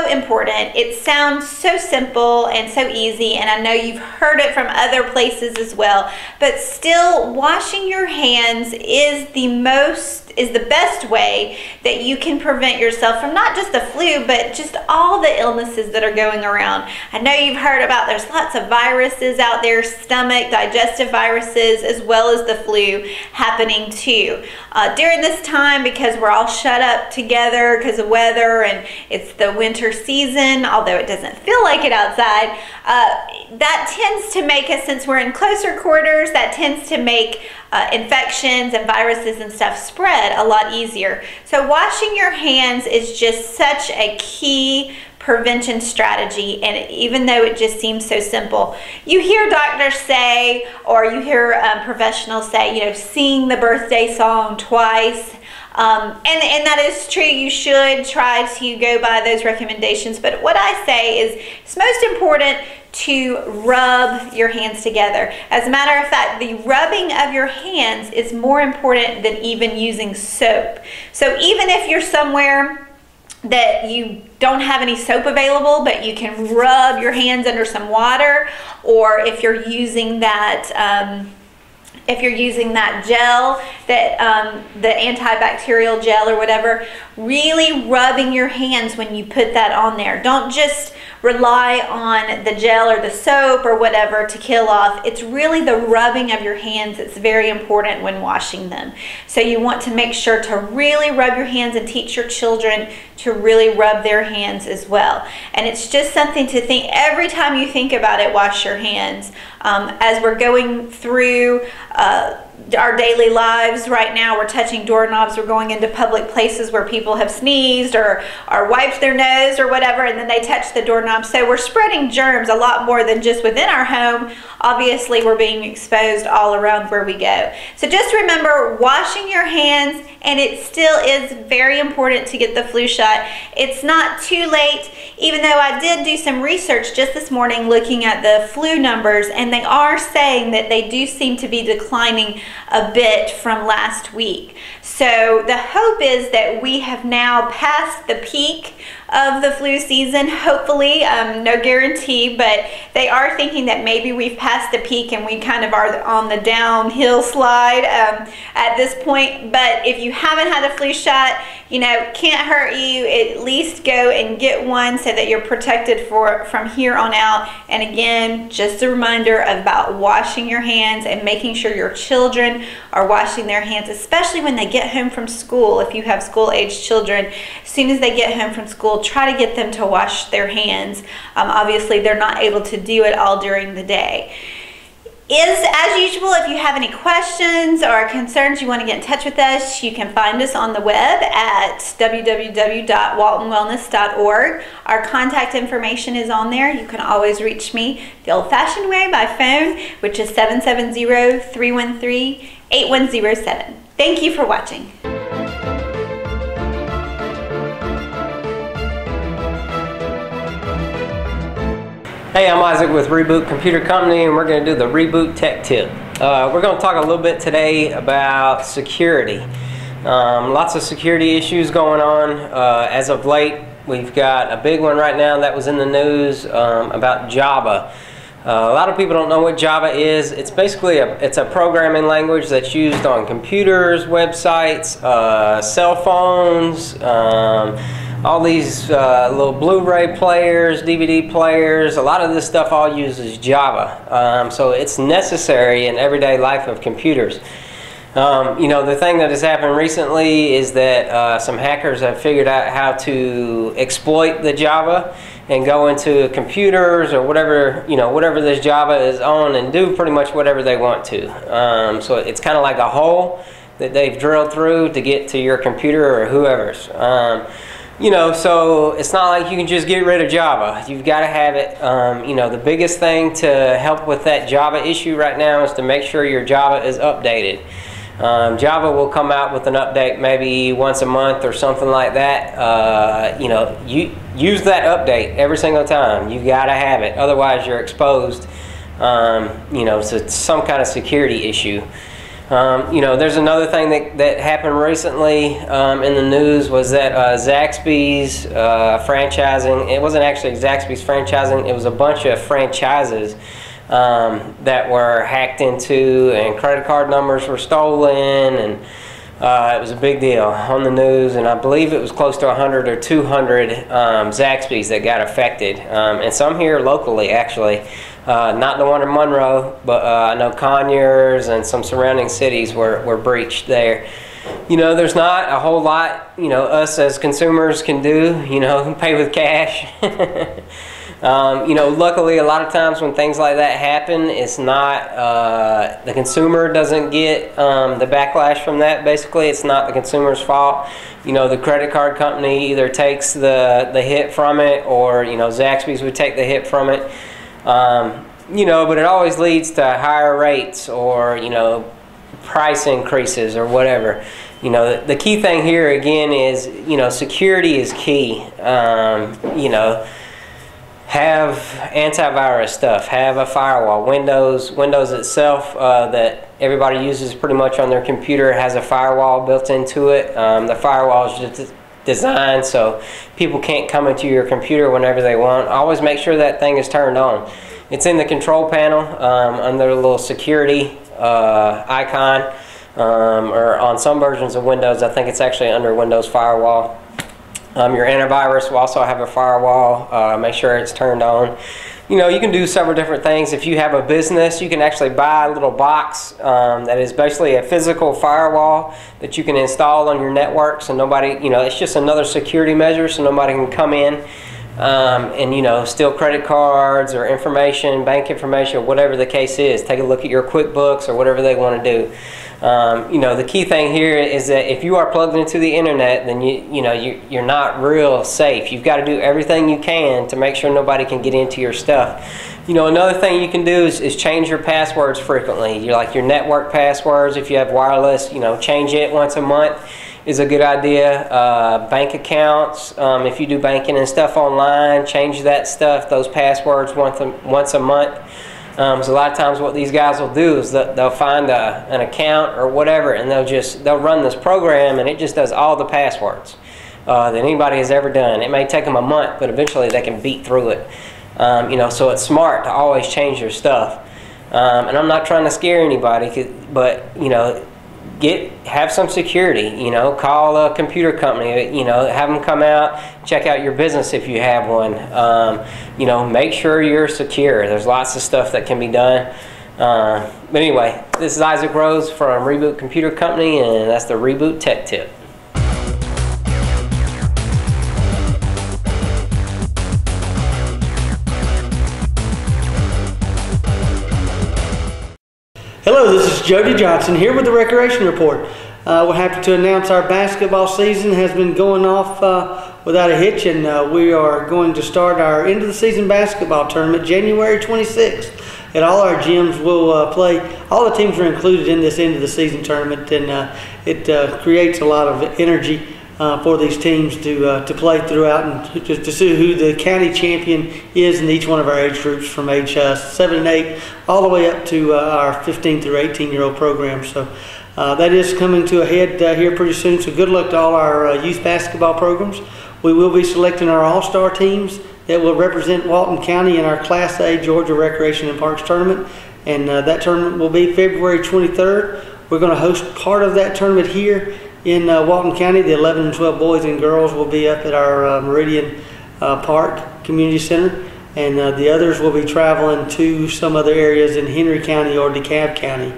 important. It sounds so simple and so easy, and I know you've heard it from other places as well, but still, washing your hands is the best way that you can prevent yourself from not just the flu, but just all the illnesses that are going around. I know you've heard about there's lots of viruses out there, stomach, digestive viruses, as well as the flu happening too. During this time, because we're all shut up together because of weather and it's the winter season, although it doesn't feel like it outside, that tends to make us, since we're in closer quarters, that tends to make infections and viruses and stuff spread a lot easier. So washing your hands is just such a key prevention strategy, and even though it just seems so simple, you hear doctors say, or you hear professionals say, you know, sing the birthday song twice. And that is true. You should try to go by those recommendations. But what I say is it's most important to rub your hands together. As a matter of fact, the rubbing of your hands is more important than even using soap. So even if you're somewhere that you don't have any soap available, but you can rub your hands under some water, or if you're using that gel, the antibacterial gel or whatever, really rubbing your hands when you put that on there. Don't just rely on the gel or the soap or whatever to kill off. It's really the rubbing of your hands that's very important when washing them. So you want to make sure to really rub your hands and teach your children to really rub their hands as well. And it's just something to think, every time you think about it, wash your hands. As we're going through our daily lives right now, we're touching doorknobs, we're going into public places where people have sneezed or wiped their nose or whatever, and then they touch the doorknob. So we're spreading germs a lot more than just within our home. Obviously, we're being exposed all around where we go. So just remember, washing your hands, and it still is very important to get the flu shot. It's not too late, even though I did do some research just this morning looking at the flu numbers, and they are saying that they do seem to be declining a bit from last week. So the hope is that we have now passed the peak of the flu season, hopefully. No guarantee, but they are thinking that maybe we've passed the peak and we kind of are on the downhill slide at this point. But if you haven't had a flu shot, you know, can't hurt you. At least go and get one so that you're protected from here on out. And again, just a reminder about washing your hands and making sure your children are washing their hands, especially when they get home from school. If you have school-aged children, as soon as they get home from school, try to get them to wash their hands. Obviously, they're not able to do it all during the day. As usual, if you have any questions or concerns, you want to get in touch with us, you can find us on the web at www.waltonwellness.org. Our contact information is on there. You can always reach me the old-fashioned way by phone, which is 770-313-8107. Thank you for watching. Hey, I'm Isaac with Reboot Computer Company, and we're going to do the Reboot Tech Tip. We're going to talk a little bit today about security. Lots of security issues going on. As of late, we've got a big one right now that was in the news about Java. A lot of people don't know what Java is. It's basically it's a programming language that's used on computers, websites, cell phones, all these little Blu-ray players, DVD players. A lot of this stuff all uses Java. So it's necessary in everyday life of computers. You know, the thing that has happened recently is that some hackers have figured out how to exploit the Java and go into computers or whatever, you know, whatever this Java is on, and do pretty much whatever they want to. So it's kind of like a hole that they've drilled through to get to your computer or whoever's. You know, so it's not like you can just get rid of Java. You've got to have it. You know, the biggest thing to help with that Java issue right now is to make sure your Java is updated. Java will come out with an update maybe once a month or something like that. You know, you use that update every single time. You've got to have it. Otherwise, you're exposed, you know, to some kind of security issue. You know, there's another thing that happened recently in the news was that Zaxby's franchising, it wasn't actually Zaxby's franchising, it was a bunch of franchises that were hacked into, and credit card numbers were stolen, and it was a big deal on the news, and I believe it was close to 100 or 200 Zaxby's that got affected, and some here locally actually. Not the one in Monroe, but I know Conyers and some surrounding cities were breached there. You know, there's not a whole lot, you know, us as consumers can do, you know, pay with cash. You know, luckily a lot of times when things like that happen, it's not, the consumer doesn't get the backlash from that. Basically, it's not the consumer's fault. You know, the credit card company either takes the hit from it, or, you know, Zaxby's would take the hit from it. You know, but it always leads to higher rates, or, you know, price increases or whatever. You know, the key thing here again is, you know, security is key. You know, have antivirus stuff, have a firewall. Windows itself that everybody uses pretty much on their computer has a firewall built into it. The firewall is just designed so people can't come into your computer whenever they want. Always make sure that thing is turned on. It's in the control panel under a little security icon, or on some versions of Windows, I think it's actually under Windows Firewall. Your antivirus will also have a firewall. Make sure it's turned on. You know, you can do several different things. If you have a business, you can actually buy a little box that is basically a physical firewall that you can install on your network, so nobody, you know, it's just another security measure so nobody can come in and, you know, steal credit cards or information, bank information, whatever the case is. Take a look at your QuickBooks or whatever they want to do. You know, the key thing here is that if you are plugged into the internet, then you're not real safe. You've got to do everything you can to make sure nobody can get into your stuff. You know, another thing you can do is change your passwords frequently. You like your network passwords. If you have wireless, you know, change it once a month is a good idea. Bank accounts, if you do banking and stuff online, change that stuff, those passwords once a month. So a lot of times what these guys will do is they'll find an account or whatever, and they'll run this program, and it just does all the passwords that anybody has ever done. It may take them a month, but eventually they can beat through it. You know, so it's smart to always change your stuff. And I'm not trying to scare anybody, but, you know, have some security. You know, call a computer company, you know, have them come out, check out your business if you have one. You know, make sure you're secure. There's lots of stuff that can be done. But anyway, this is Isaac Rose from Reboot Computer Company, and that's the Reboot Tech Tip. Hello, this is Jody Johnson here with the Recreation Report. We're happy to announce our basketball season has been going off without a hitch, and we are going to start our end of the season basketball tournament January 26th. At all our gyms will play. All the teams are included in this end of the season tournament, and it creates a lot of energy for these teams to play throughout, and to see who the county champion is in each one of our age groups, from age 7 and 8 all the way up to our 15 through 18-year-old program. So that is coming to a head here pretty soon. So good luck to all our youth basketball programs. We will be selecting our all-star teams that will represent Walton County in our Class A Georgia Recreation and Parks Tournament, and that tournament will be February 23rd. We're going to host part of that tournament here in Walton County. The 11 and 12 boys and girls will be up at our Meridian Park Community Center, and the others will be traveling to some other areas in Henry County or DeKalb County.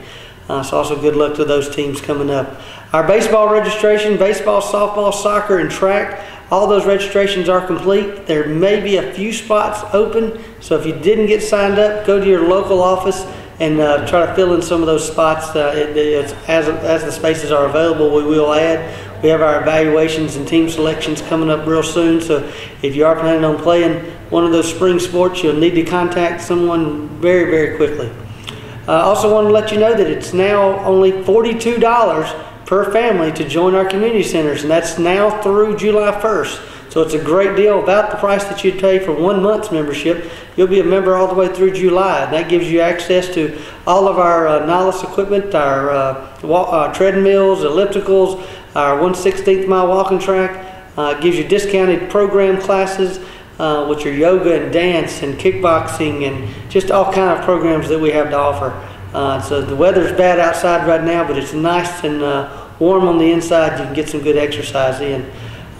So also good luck to those teams coming up. Our baseball registration, baseball, softball, soccer, and track, all those registrations are complete. There may be a few spots open, so if you didn't get signed up, go to your local office and try to fill in some of those spots. As the spaces are available, we will add. We have our evaluations and team selections coming up real soon, so if you are planning on playing one of those spring sports, you'll need to contact someone very, very quickly. I also want to let you know that it's now only $42 per family to join our community centers, and that's now through July 1st. So it's a great deal, about the price that you'd pay for 1 month's membership. You'll be a member all the way through July. And that gives you access to all of our novice equipment, our treadmills, ellipticals, our 1/16 mile walking track. It gives you discounted program classes, which are yoga and dance and kickboxing and just all kind of programs that we have to offer. So the weather's bad outside right now, but it's nice and warm on the inside. You can get some good exercise in.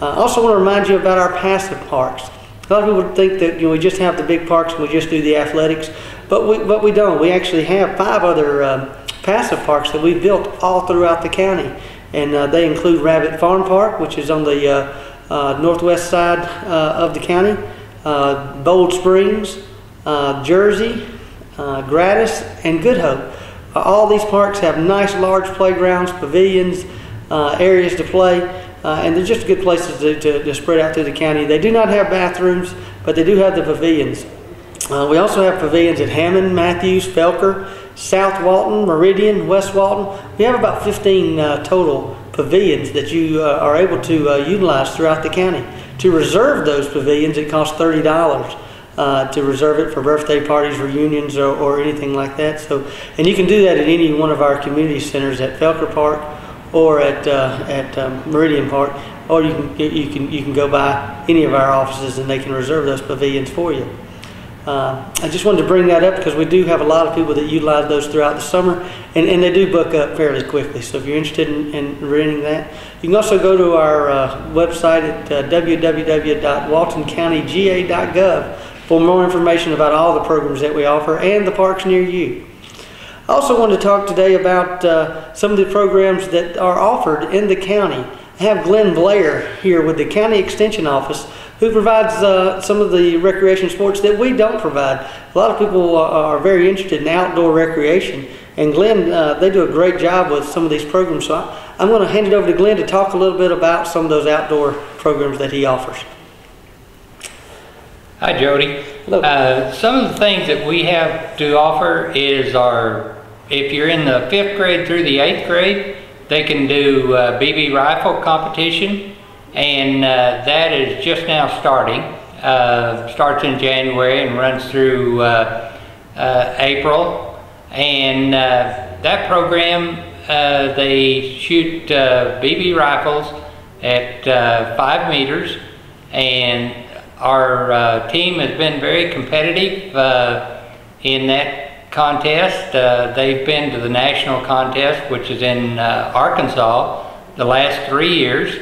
I also want to remind you about our passive parks. A lot of people think that we just have the big parks and we just do the athletics, but we don't. We actually have 5 other passive parks that we've built all throughout the county, and they include Rabbit Farm Park, which is on the northwest side of the county, Bold Springs, Jersey, Gratis, and Good Hope. All these parks have nice large playgrounds, pavilions, areas to play, and they're just good places to spread out through the county. They do not have bathrooms, but they do have the pavilions. We also have pavilions at Hammond, Matthews, Felker, South Walton, Meridian, West Walton. We have about 15 total pavilions that you are able to utilize throughout the county. To reserve those pavilions, it costs $30 to reserve it for birthday parties, reunions, or anything like that. So, and you can do that at any one of our community centers at Felker Park or at Meridian Park, or you can go by any of our offices and they can reserve those pavilions for you. I just wanted to bring that up because we do have a lot of people that utilize those throughout the summer, and they do book up fairly quickly. So if you're interested in renting that, you can also go to our website at www.waltoncountyga.gov for more information about all the programs that we offer and the parks near you. I also want to talk today about some of the programs that are offered in the county. I have Glenn Blair here with the County Extension Office, who provides some of the recreation sports that we don't provide. A lot of people are very interested in outdoor recreation, and Glenn, they do a great job with some of these programs. So I'm going to hand it over to Glenn to talk a little bit about some of those outdoor programs that he offers. Hi, Jody. Some of the things that we have to offer is if you're in the 5th grade through the 8th grade, they can do BB rifle competition, and that is just now starting. Starts in January and runs through April. And that program, they shoot BB rifles at 5 meters, and our team has been very competitive in that contest. They've been to the national contest, which is in Arkansas, the last 3 years.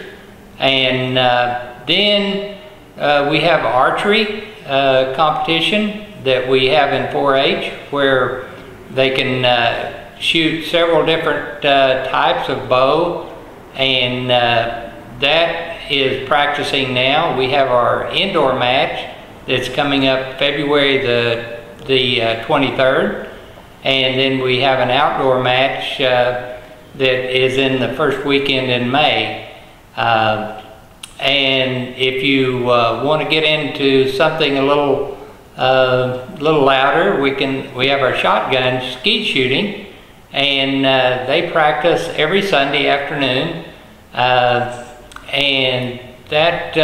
And then we have archery competition that we have in 4-H, where they can shoot several different types of bow, and that is practicing now. We have our indoor match that's coming up February the 23rd, and then we have an outdoor match that is in the first weekend in May. And if you want to get into something a little louder, we have our shotgun skeet shooting, and they practice every Sunday afternoon, and that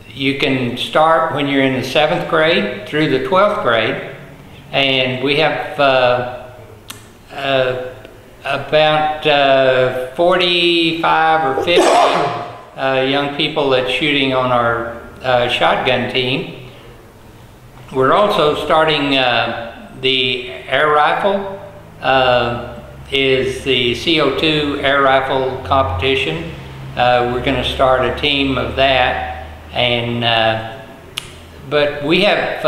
you can start when you're in the 7th grade through the 12th grade, and we have about 45 or 50 young people that's shooting on our shotgun team. We're also starting the air rifle, is the CO2 air rifle competition. We're going to start a team of that, and but we have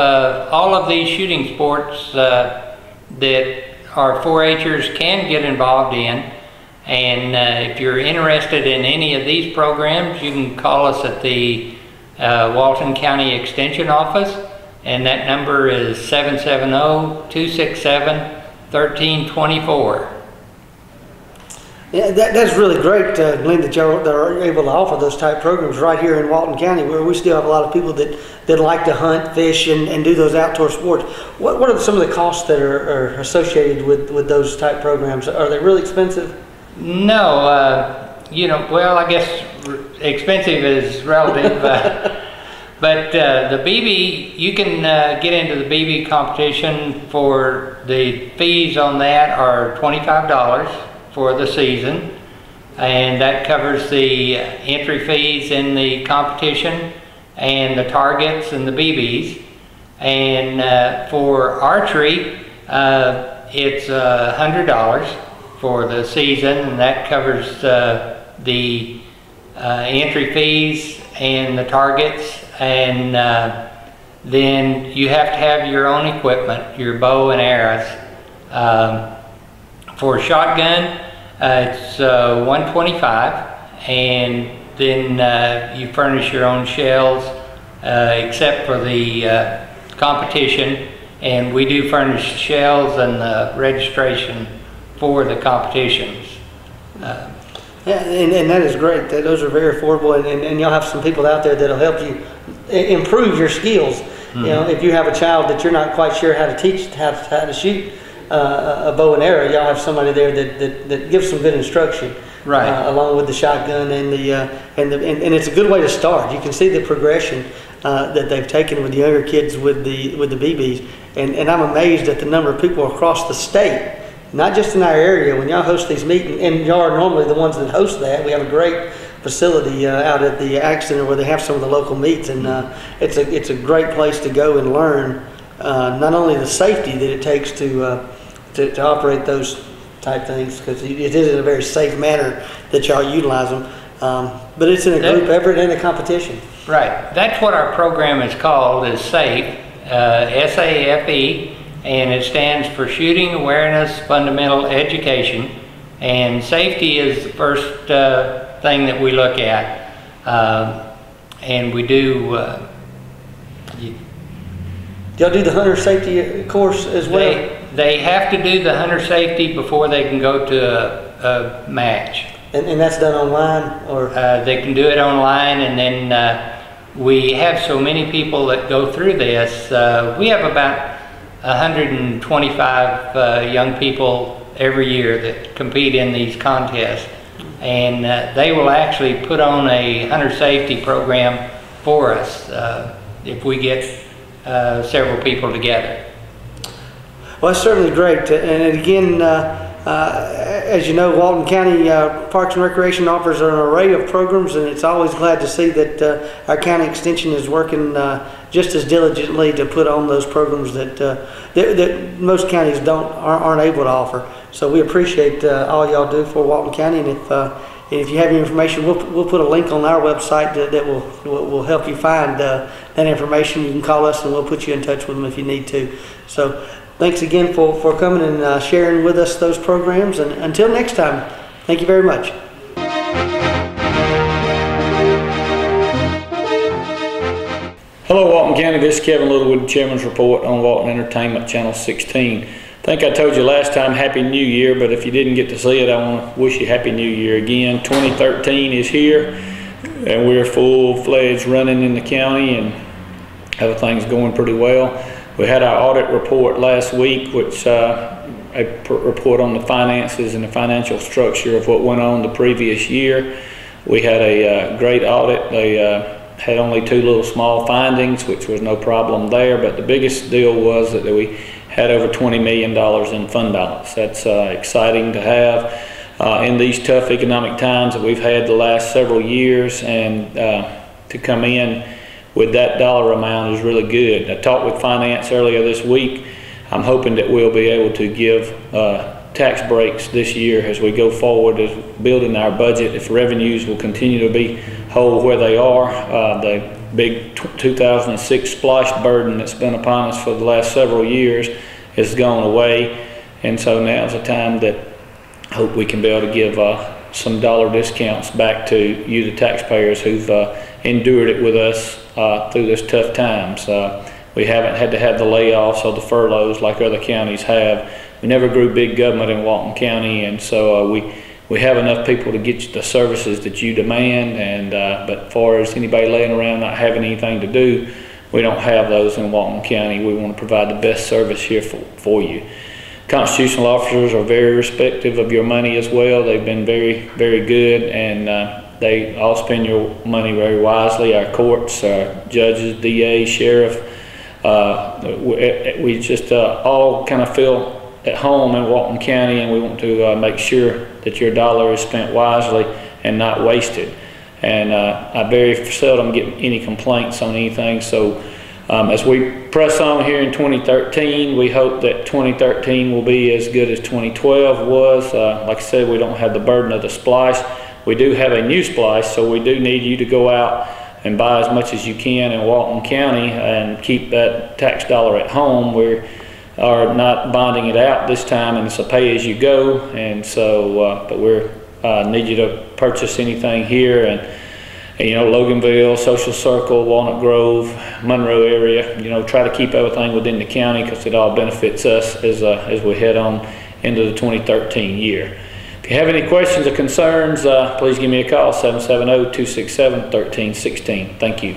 all of these shooting sports that our 4-Hers can get involved in, and if you're interested in any of these programs, you can call us at the Walton County Extension Office, and that number is 770-267-1324. Yeah, that's really great, Glenn, that you're able to offer those type programs right here in Walton County, where we still have a lot of people that like to hunt, fish, and do those outdoor sports. What are some of the costs that are associated with those type programs? Are they really expensive? No, well, I guess expensive is relative. But the BB, you can get into the BB competition. For the fees on that are $25 for the season, and that covers the entry fees in the competition and the targets and the BBs. And for archery, it's $100 for the season, and that covers the entry fees and the targets. And then you have to have your own equipment, your bow and arrows. For shotgun, it's $125, and then you furnish your own shells, except for the competition, and we do furnish shells and the registration for the competitions. Yeah, and that is great. Those are very affordable, and you'll have some people out there that'll help you improve your skills. Mm-hmm. You know, if you have a child that you're not quite sure how to teach how to shoot a bow and arrow, y'all have somebody there that gives some good instruction. Right. Along with the shotgun and it's a good way to start. You can see the progression that they've taken with the younger kids with the BBs, and I'm amazed at the number of people across the state, not just in our area. When y'all host these meetings, and y'all are normally the ones that host that, we have a great facility out at the Ag Center where they have some of the local meets, and it's a great place to go and learn not only the safety that it takes to operate those type things, because it is in a very safe manner that y'all utilize them, but it's in a group effort and a competition. Right. That's what our program is called, is SAFE, S-A-F-E, and it stands for Shooting Awareness Fundamental Education, and safety is the first thing that we look at, and we do. Y'all do the hunter safety course as well? They have to do the hunter safety before they can go to a match. And that's done online, or? They can do it online, and then we have so many people that go through this. We have about 125 young people every year that compete in these contests, and they will actually put on a hunter safety program for us if we get several people together. Well, that's certainly great. And again, as you know, Walton County Parks and Recreation offers an array of programs, and it's always glad to see that our county extension is working just as diligently to put on those programs that most counties aren't able to offer. So we appreciate all y'all do for Walton County, and if you have any information, we'll put a link on our website that will help you find that information. You can call us, and we'll put you in touch with them if you need to. So thanks again for coming and sharing with us those programs. And until next time, thank you very much. Hello, Walton County. This is Kevin Littlewood, Chairman's Report on Walton Entertainment, Channel 16. I think I told you last time, Happy New Year, but if you didn't get to see it, I want to wish you Happy New Year again. 2013 is here, and we're full-fledged running in the county, and everything's going pretty well. We had our audit report last week, which a report on the finances and the financial structure of what went on the previous year. We had a great audit. They had only 2 little small findings, which was no problem there, but the biggest deal was that we had over $20 million in fund balance. That's exciting to have in these tough economic times that we've had the last several years, and to come in with that dollar amount is really good. I talked with finance earlier this week. I'm hoping that we'll be able to give tax breaks this year as we go forward as building our budget. If revenues will continue to be whole where they are, the big 2006 splosh burden that's been upon us for the last several years has gone away, and so now's the time that I hope we can be able to give some dollar discounts back to you, the taxpayers, who've endured it with us through this tough times. We haven't had to have the layoffs or the furloughs like other counties have. We never grew big government in Walton County, and so we have enough people to get you the services that you demand. And but as far as anybody laying around not having anything to do, we don't have those in Walton County. We want to provide the best service here for you. Constitutional officers are very respectful of your money as well. They've been very, very good, and they all spend your money very wisely. Our courts, our judges, DA, sheriff, we just all kind of feel at home in Walton County, and we want to make sure that your dollar is spent wisely and not wasted. And I very seldom get any complaints on anything. So as we press on here in 2013, we hope that 2013 will be as good as 2012 was. Like I said, we don't have the burden of the splice. We do have a new splice, so we do need you to go out and buy as much as you can in Walton County and keep that tax dollar at home. We are not bonding it out this time, and it's a pay-as-you-go. And so, but we need you to purchase anything here, and you know, Loganville, Social Circle, Walnut Grove, Monroe area. You know, try to keep everything within the county because it all benefits us as we head on into the 2013 year. If you have any questions or concerns, please give me a call, 770-267-1316. Thank you.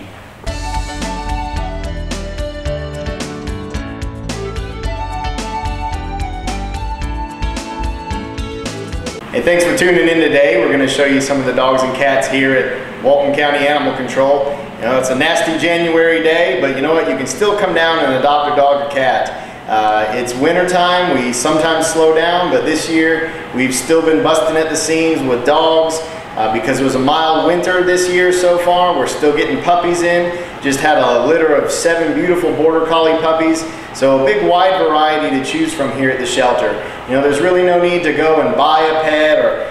Hey, thanks for tuning in today. We're going to show you some of the dogs and cats here at Walton County Animal Control. You know, it's a nasty January day, but you know what? You can still come down and adopt a dog or cat. It's winter time. We sometimes slow down, but this year we've still been busting at the seams with dogs because it was a mild winter this year so far. We're still getting puppies in. Just had a litter of 7 beautiful Border Collie puppies. So a big wide variety to choose from here at the shelter. You know, there's really no need to go and buy a pet or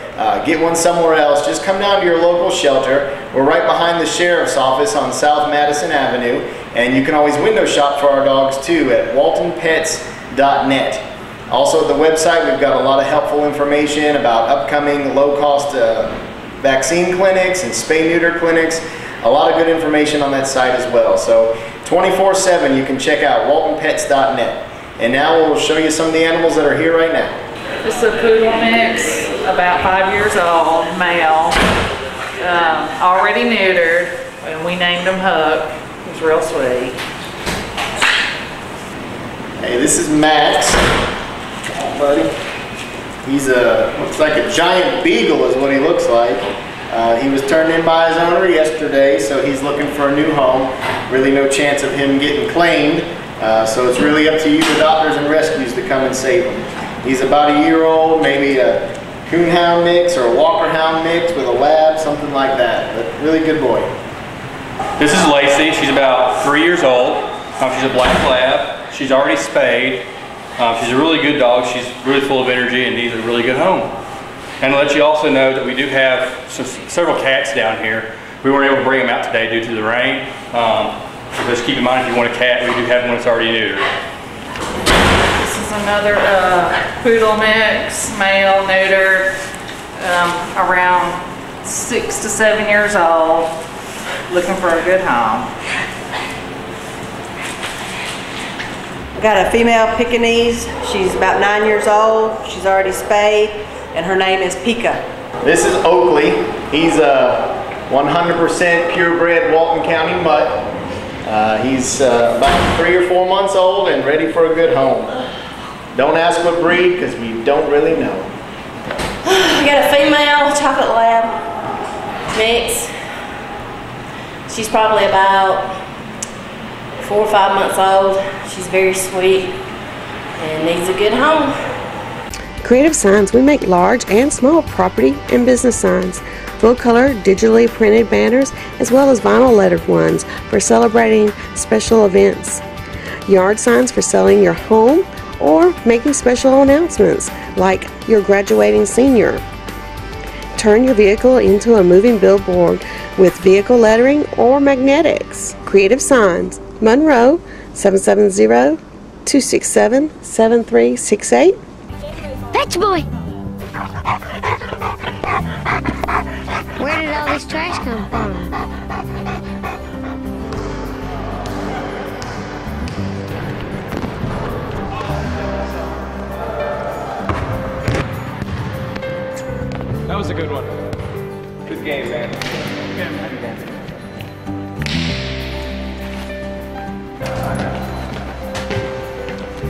get one somewhere else. Just come down to your local shelter. We're right behind the sheriff's office on South Madison Avenue, and you can always window shop for our dogs too at waltonpets.net. Also at the website, we've got a lot of helpful information about upcoming low-cost vaccine clinics and spay-neuter clinics. A lot of good information on that site as well. So 24/7 you can check out waltonpets.net. And now we'll show you some of the animals that are here right now. This is a poodle mix, about 5 years old, male, already neutered, and we named him Huck. He's real sweet. Hey, this is Max. Come on, buddy. He's looks like a giant beagle is what he looks like. He was turned in by his owner yesterday, so he's looking for a new home. Really no chance of him getting claimed, so it's really up to you, the doctors and rescues, to come and save him. He's about a year old, maybe a coonhound mix or a walker hound mix with a lab, something like that. But really good boy. This is Lacey. She's about 3 years old. She's a black lab. She's already spayed. She's a really good dog. She's really full of energy and needs a really good home. And to let you also know that we do have several cats down here. We weren't able to bring them out today due to the rain. Just keep in mind, if you want a cat, we do have one that's already neutered. This is another poodle mix, male, neutered, around 6 to 7 years old, looking for a good home. I got a female Pekingese. She's about 9 years old. She's already spayed, and her name is Pika. This is Oakley. He's a 100% purebred Walton County mutt. He's about 3 or 4 months old and ready for a good home. Don't ask what breed because we don't really know. We got a female chocolate lab mix. She's probably about 4 or 5 months old. She's very sweet and needs a good home. Creative Signs, we make large and small property and business signs, full color, digitally printed banners, as well as vinyl lettered ones for celebrating special events. Yard signs for selling your home or making special announcements like your graduating senior. Turn your vehicle into a moving billboard with vehicle lettering or magnetics. Creative Signs, Monroe, 770-267-7368. Fetch boy! Where did all this trash come from? That was a good one. Good game, man.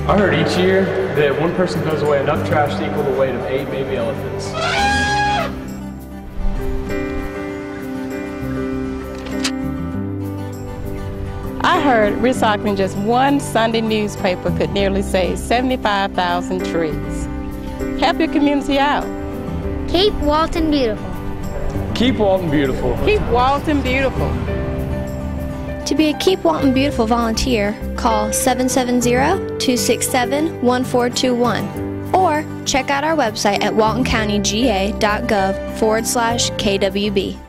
I heard each year that one person throws away enough trash to equal the weight of 8 baby elephants. I heard recycling just one Sunday newspaper could nearly save 75,000 trees. Help your community out. Keep Walton beautiful. Keep Walton beautiful. Keep Walton beautiful. To be a Keep Walton Beautiful volunteer, call 770-267-1421 or check out our website at waltoncountyga.gov/KWB.